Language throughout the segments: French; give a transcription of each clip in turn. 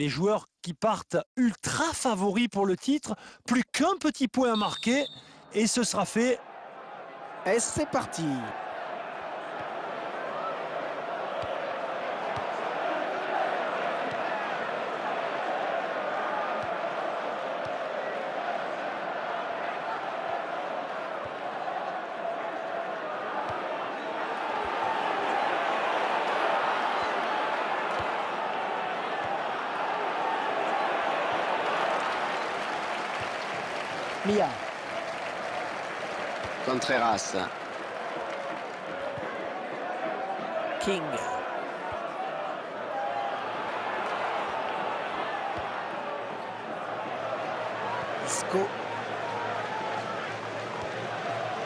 Les joueurs qui partent ultra favoris pour le titre, plus qu'un petit point à marquer et ce sera fait. Et c'est parti. Mia. Contreras. King. Isco.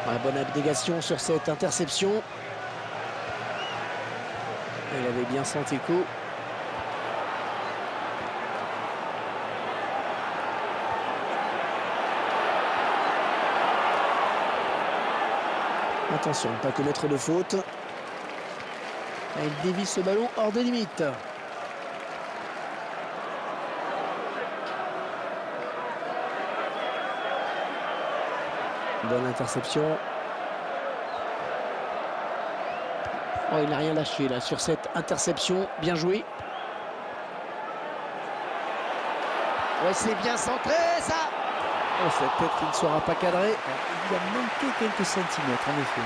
La bonne abnégation sur cette interception. Il avait bien senti le coup. Attention, ne pas commettre de faute. Il dévie ce ballon hors des limites. Bonne interception. Oh, il n'a rien lâché là sur cette interception. Bien joué. Ouais, c'est bien centré ça. Oh, cette tête qui ne sera pas cadrée. Il a manqué quelques centimètres en effet.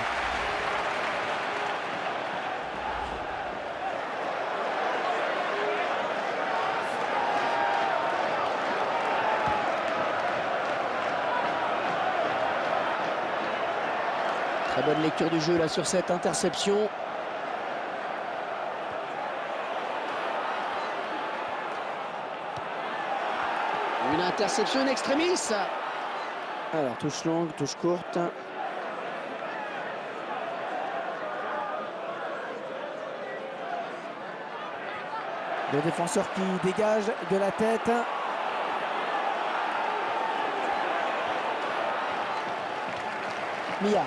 Très bonne lecture du jeu là sur cette interception. Une interception in extremis. Alors touche longue, touche courte. Le défenseur qui dégage de la tête. Mia.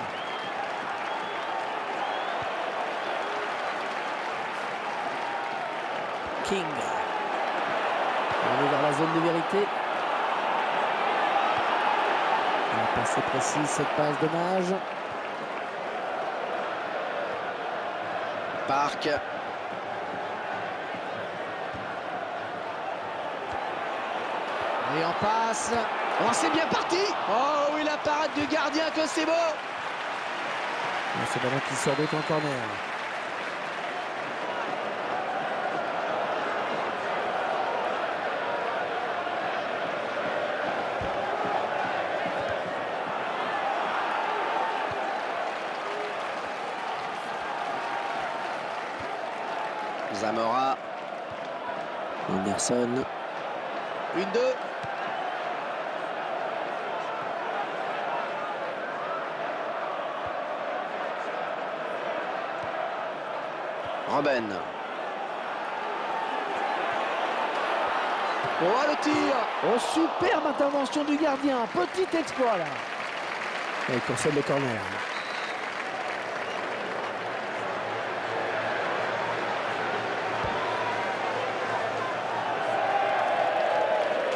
King. On est vers la zone de vérité. Un passé précis, cette passe dommage. Park. Et en passe. Oh, c'est bien parti. Oh oui, la parade du gardien, que c'est beau. C'est ballon qui sort d'autre en corner. Zamora. Anderson. 1-2. Robben. Oh, le tir. Oh, superbe intervention du gardien. Petit exploit là. Et il concède le corner.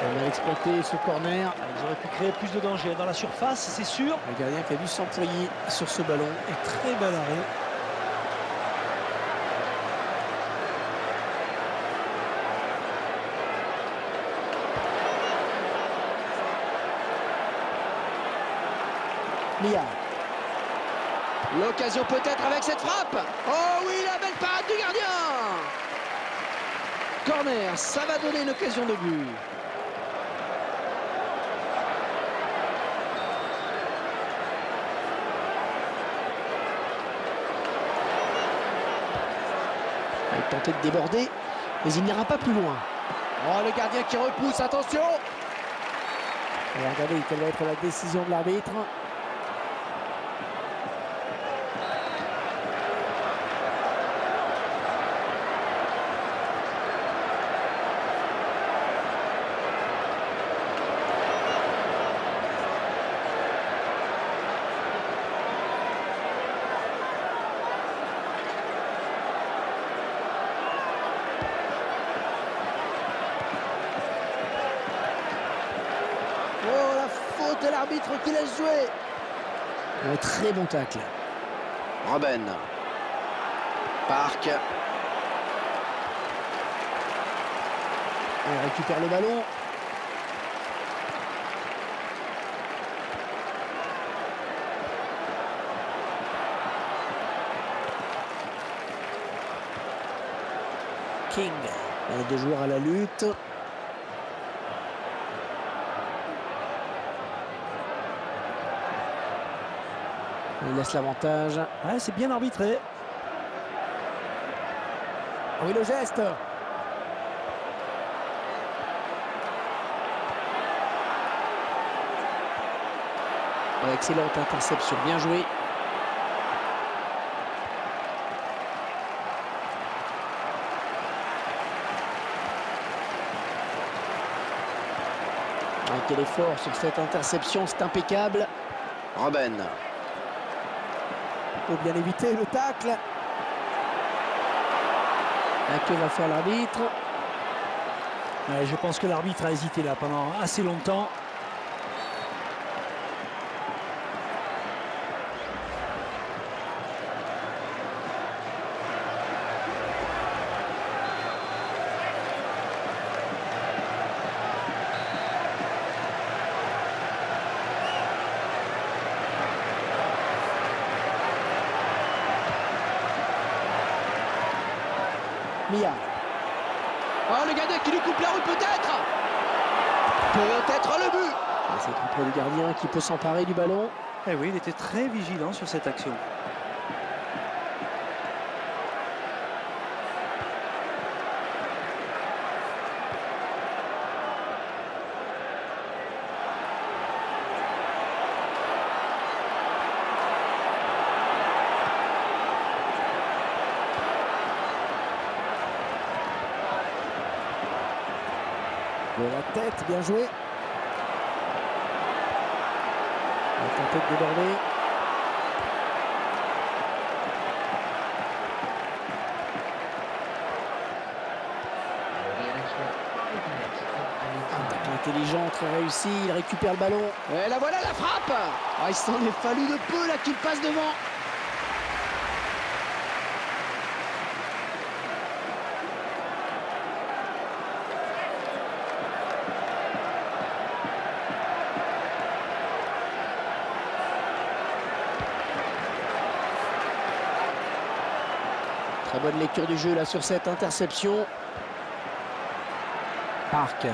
On a exploité ce corner. Ils auraient pu créer plus de danger dans la surface, c'est sûr. Le gardien qui a dû s'employer sur ce ballon. Et très bel arrêt. Mia. L'occasion peut-être avec cette frappe. Oh oui, la belle parade du gardien. Corner, ça va donner une occasion de but. Il tentait de déborder, mais il n'ira pas plus loin. Oh, le gardien qui repousse, attention. Et regardez quelle va être la décision de l'arbitre. l'arbitre qui laisse jouer. Un très bon tacle. Robben. Park. On récupère le ballon. King. Les deux joueurs à la lutte. Il laisse l'avantage. Ouais, c'est bien arbitré. Ah oui, le geste. Excellente interception, bien joué. Quel effort sur cette interception, c'est impeccable. Robben. Faut bien éviter le tacle. Que va faire l'arbitre? Ouais, je pense que l'arbitre a hésité là pendant assez longtemps. Mia. Oh, le gardien qui lui coupe la route peut-être. Peut-être le but. Et c'est contre le gardien qui peut s'emparer du ballon. Eh oui, il était très vigilant sur cette action. De la tête, bien joué. On va tenter de déborder. Attaque intelligent, très réussi. Il récupère le ballon. Et là voilà la frappe. Ah, il s'en est fallu de peu là qu'il passe devant. Très bonne lecture du jeu là sur cette interception. Park.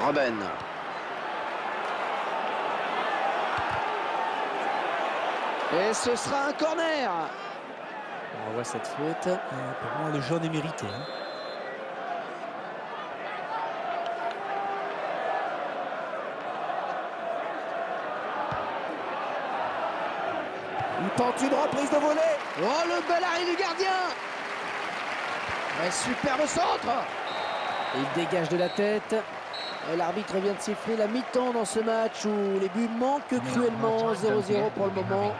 Robben. Et ce sera un corner. On voit cette faute. Pour moi, le jaune est mérité. Hein. Il tente une reprise de volée. Oh, le bel arrêt du gardien. Un superbe centre. Il dégage de la tête. L'arbitre vient de siffler la mi-temps dans ce match où les buts manquent cruellement. 0-0 pour le moment.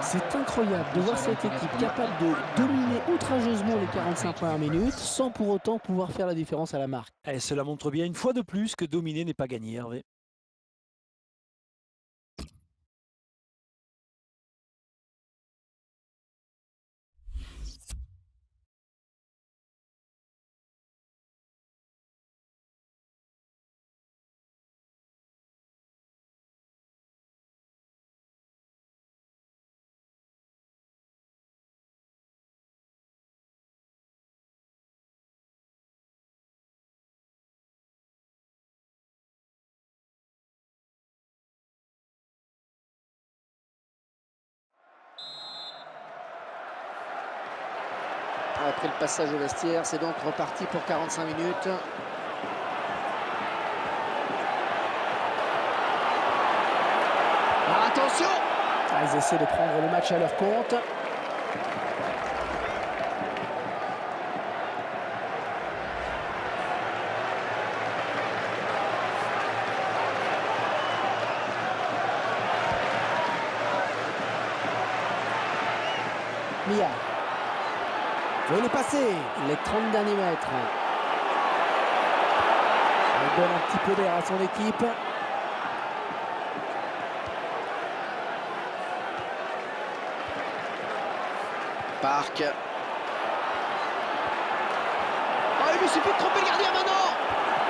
C'est incroyable de voir cette équipe capable de dominer outrageusement les 45 premières minutes sans pour autant pouvoir faire la différence à la marque. Et cela montre bien une fois de plus que dominer n'est pas gagner, Hervé. Après le passage au vestiaire, c'est donc reparti pour 45 minutes. Alors attention! Ils essaient de prendre le match à leur compte. Mia. Il est passé les 30 derniers mètres. donne un petit peu d'air à son équipe. Park. Oh, il lui suffit de tromper le gardien maintenant.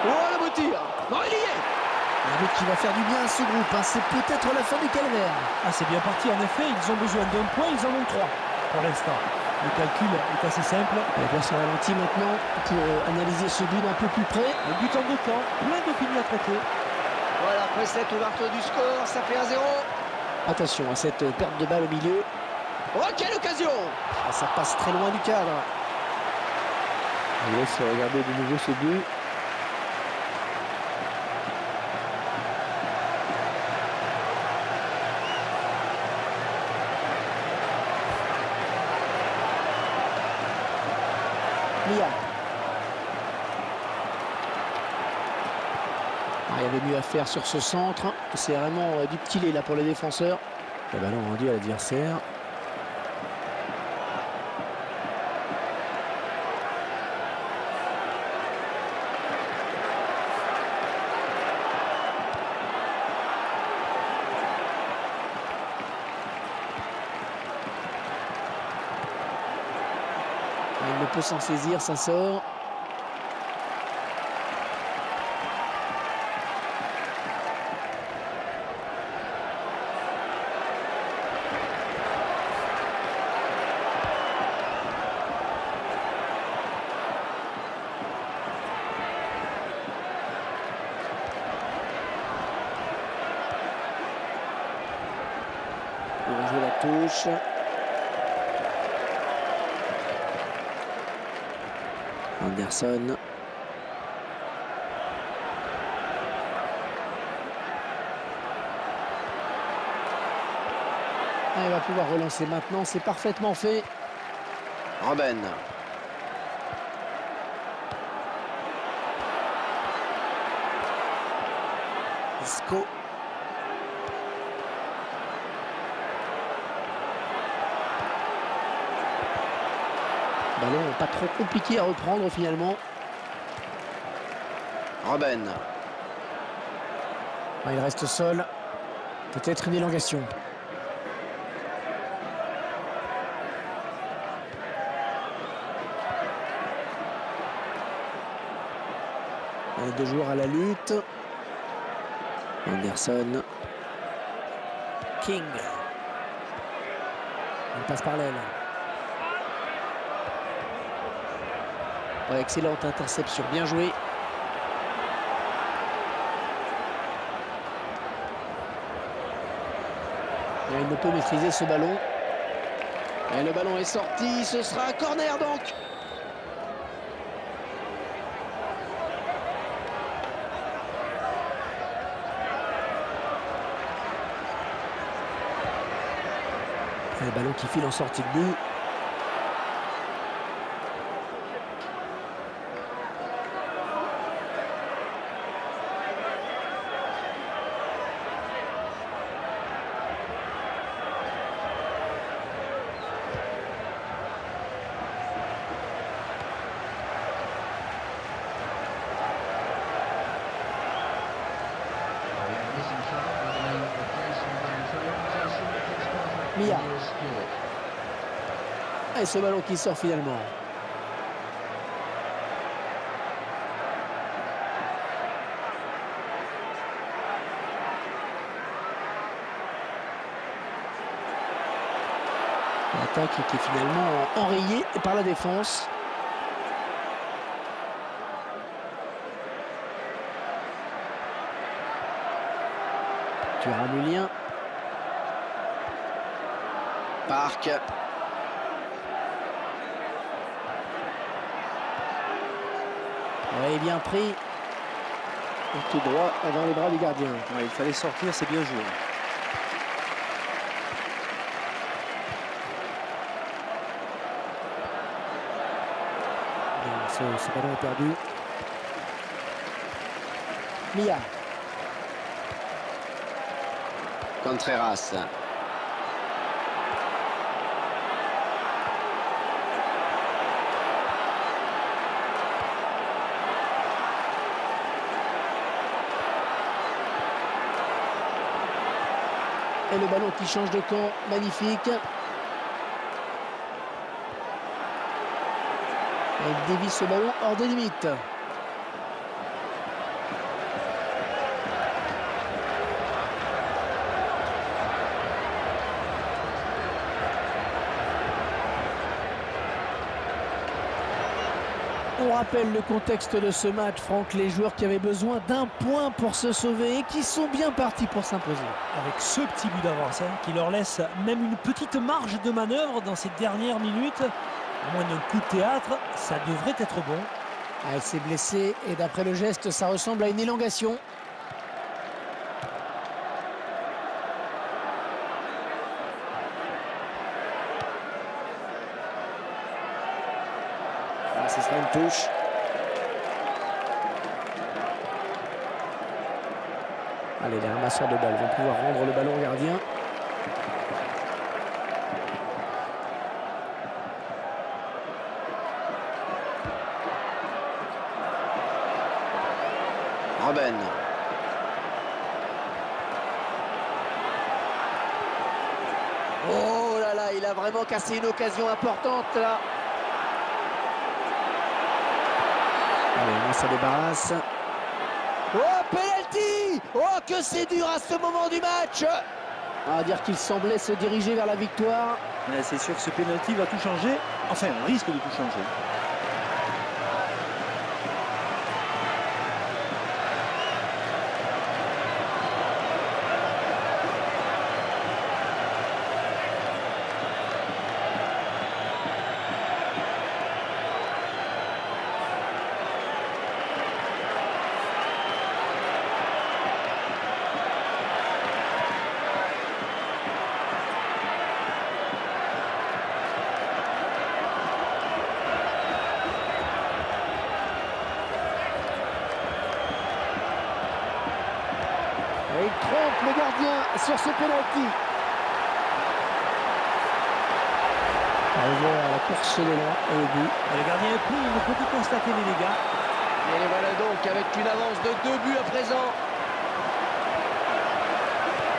Oh, le beau tir. Non, il y est. L'arbitre qui va faire du bien à ce groupe, hein. C'est peut-être la fin du calvaire. Ah, c'est bien parti en effet, ils ont besoin d'un point, ils en ont 3 pour l'instant. Le calcul est assez simple. On va se ralentir maintenant pour analyser ce but d'un peu plus près. Un but en 2 temps, plein d'opinions à traiter. Voilà, après cette ouverture du score, ça fait 1-0. Attention à cette perte de balle au milieu. Oh, quelle occasion! Ah, ça passe très loin du cadre. On laisse regarder de nouveau ce but. Mia. Ah, il y avait mieux à faire sur ce centre. C'est vraiment du petit lait là pour les défenseurs. Le ballon rendu à l'adversaire. Il ne peut s'en saisir, ça sort. Il va jouer la touche. Anderson. Ah, il va pouvoir relancer maintenant, c'est parfaitement fait. Robben. Isco. Ballon pas trop compliqué à reprendre finalement. Robben. Ah, il reste seul. Peut-être une élongation. Deux joueurs à la lutte. Anderson. King. Il passe par l'aile. Ouais, excellente interception, bien joué. Et il ne peut maîtriser ce ballon. Et le ballon est sorti, ce sera un corner donc. Le ballon qui file en sortie de but. Mia. Et ce ballon qui sort finalement. L'attaque qui est finalement enrayée par la défense. Turamulien. Park. Ouais, bien pris. Et tout droit dans les bras du gardien. Ouais, il fallait sortir, c'est bien joué. Ce ballon est perdu. Mia. Contreras. Et le ballon qui change de camp, magnifique. Et il dévie ce ballon hors des limites. On rappelle le contexte de ce match, Franck, les joueurs qui avaient besoin d'un point pour se sauver et qui sont bien partis pour s'imposer. Avec ce petit but d'avance qui leur laisse même une petite marge de manœuvre dans ces dernières minutes. À moins d'un coup de théâtre, ça devrait être bon. Ah, elle s'est blessée et d'après le geste, ça ressemble à une élongation. Ah, ce sera une touche. Allez, les ramasseurs de balles vont pouvoir rendre le ballon au gardien. Robben. Oh là là, il a vraiment cassé une occasion importante là. Allez, on s'en débarrasse. Oh, penalty! Oh, que c'est dur à ce moment du match! On va dire qu'il semblait se diriger vers la victoire. C'est sûr que ce pénalty va tout changer. Enfin, risque de tout changer. Et il trompe le gardien sur ce penalty. Arrivé à la course de l'élan et au but. Et le gardien est pris, il ne peut que constater les dégâts. Et les voilà donc avec une avance de 2 buts à présent.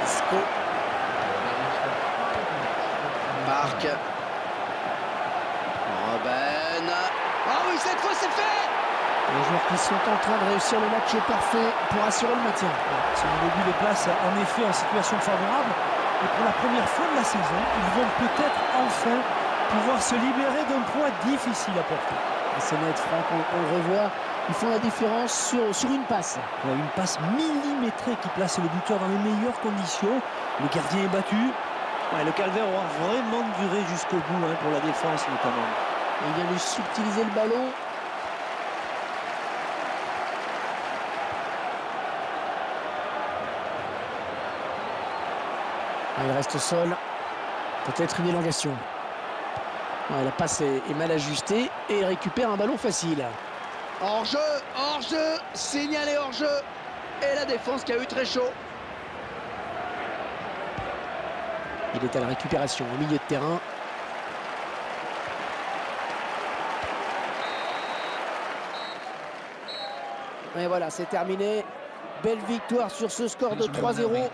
Isco. Marc. Robben. Ah oui, cette fois c'est fait. Les joueurs qui sont en train de réussir le match parfait pour assurer le maintien. Ce début les place en effet en situation favorable. Et pour la première fois de la saison, ils vont peut-être enfin pouvoir se libérer d'un poids difficile à porter. Et c'est net, Franck, on le revoit. Ils font la différence sur une passe. Ouais, une passe millimétrée qui place le buteur dans les meilleures conditions. Le gardien est battu. Ouais, le calvaire aura vraiment duré jusqu'au bout pour la défense notamment. Et il vient de subtiliser le ballon. Il reste au sol. Peut-être une élongation. Ouais, la passe est mal ajustée et il récupère un ballon facile. Hors-jeu, hors-jeu, signalé hors-jeu. Et la défense qui a eu très chaud. Il est à la récupération au milieu de terrain. Et voilà, c'est terminé. Belle victoire sur ce score de 3-0.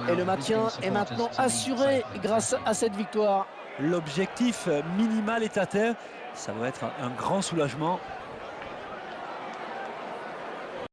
Et le maintien est maintenant assuré grâce à cette victoire. L'objectif minimal est atteint. Ça va être un grand soulagement.